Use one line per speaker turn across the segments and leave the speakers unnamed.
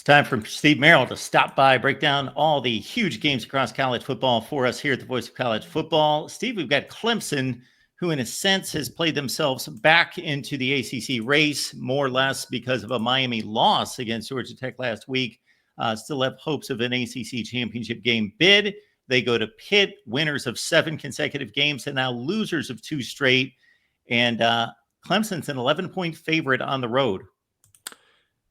Time for Steve Merrill to stop by, break down all the huge games across college football for us here at the Voice of College Football. Steve, we've got Clemson, who in a sense has played themselves back into the ACC race, more or less because of a Miami loss against Georgia Tech last week. Still have hopes of an ACC championship game bid. They go to Pitt, winners of 7 consecutive games and now losers of 2 straight. And Clemson's an 11-point favorite on the road.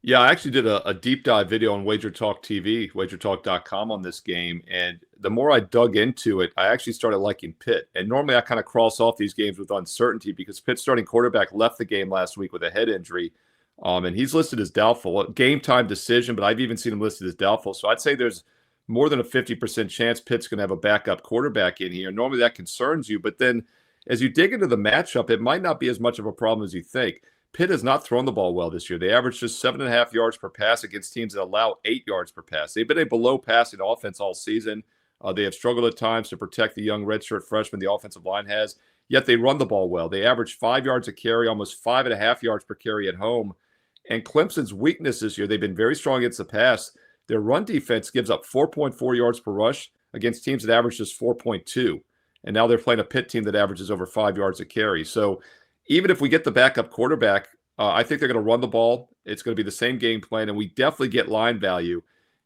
Yeah, I actually did a deep dive video on Wager Talk TV, wagertalk.com on this game. And the more I dug into it, I actually started liking Pitt. And normally I kind of cross off these games with uncertainty because Pitt's starting quarterback left the game last week with a head injury. And he's listed as doubtful. A game time decision, but I've even seen him listed as doubtful. So I'd say there's more than a 50% chance Pitt's going to have a backup quarterback in here. Normally that concerns you. But then as you dig into the matchup, it might not be as much of a problem as you think. Pitt has not thrown the ball well this year. They average just 7.5 yards per pass against teams that allow 8 yards per pass. They've been a below-passing offense all season. They have struggled at times to protect the young redshirt freshman the offensive line has, yet they run the ball well. They average 5 yards a carry, almost 5.5 yards per carry at home. And Clemson's weakness this year, they've been very strong against the pass. Their run defense gives up 4.4 yards per rush against teams that average just 4.2. And now they're playing a Pitt team that averages over 5 yards a carry. So even if we get the backup quarterback, I think they're going to run the ball. It's going to be the same game plan, and we definitely get line value.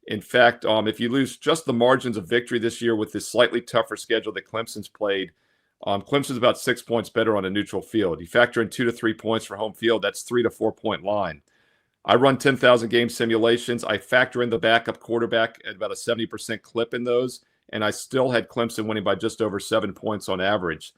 In fact, if you lose just the margins of victory this year with this slightly tougher schedule that Clemson's played, Clemson's about 6 points better on a neutral field. You factor in 2 to 3 points for home field, that's 3 to 4 point line. I run 10,000 game simulations. I factor in the backup quarterback at about a 70% clip in those, and I still had Clemson winning by just over 7 points on average.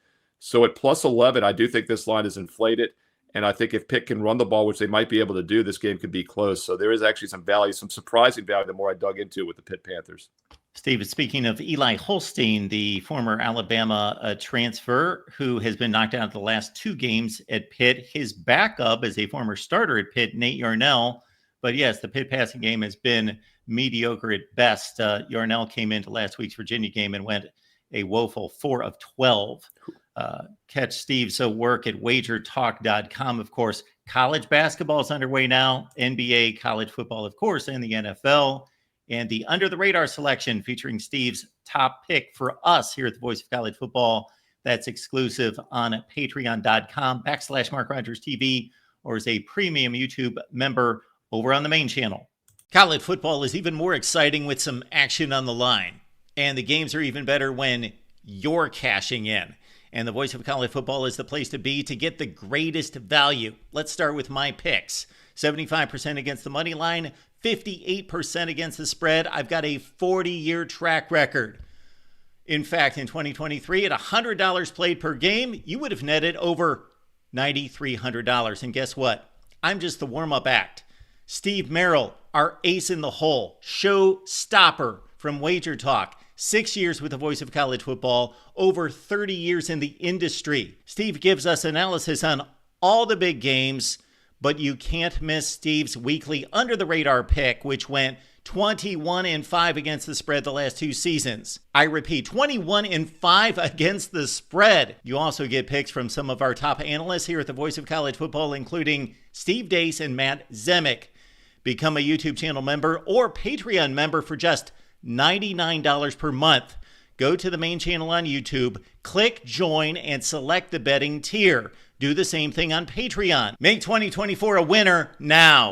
So at plus 11, I do think this line is inflated. And I think if Pitt can run the ball, which they might be able to do, this game could be close. So there is actually some value, some surprising value the more I dug into it with the Pitt Panthers.
Steve, speaking of Eli Holstein, the former Alabama transfer who has been knocked out of the last 2 games at Pitt, his backup is a former starter at Pitt, Nate Yarnell. But yes, the Pitt passing game has been mediocre at best. Yarnell came into last week's Virginia game and went a woeful 4 of 12. Catch Steve's work at wagertalk.com. Of course, college basketball is underway now, NBA, college football, of course, and the NFL. And the Under the Radar selection featuring Steve's top pick for us here at the Voice of College Football. That's exclusive on patreon.com/MarkRogersTV or as a premium YouTube member over on the main channel. College football is even more exciting with some action on the line. And the games are even better when you're cashing in. And the Voice of College Football is the place to be to get the greatest value. Let's start with my picks. 75% against the money line, 58% against the spread. I've got a 40-year track record. In fact, in 2023, at $100 played per game, you would have netted over $9,300. And guess what? I'm just the warm-up act. Steve Merrill, our ace in the hole, show stopper from Wager Talk. 6 years with the Voice of College Football, over 30 years in the industry. Steve gives us analysis on all the big games, but you can't miss Steve's weekly Under the Radar pick, which went 21-5 against the spread the last 2 seasons. I repeat, 21-5 against the spread. You also get picks from some of our top analysts here at the Voice of College Football, including Steve Dace and Matt Zemek. Become a YouTube channel member or Patreon member for just $99 per month. Go to the main channel on YouTube, click join, and select the betting tier. Do the same thing on Patreon. Make 2024 a winner now.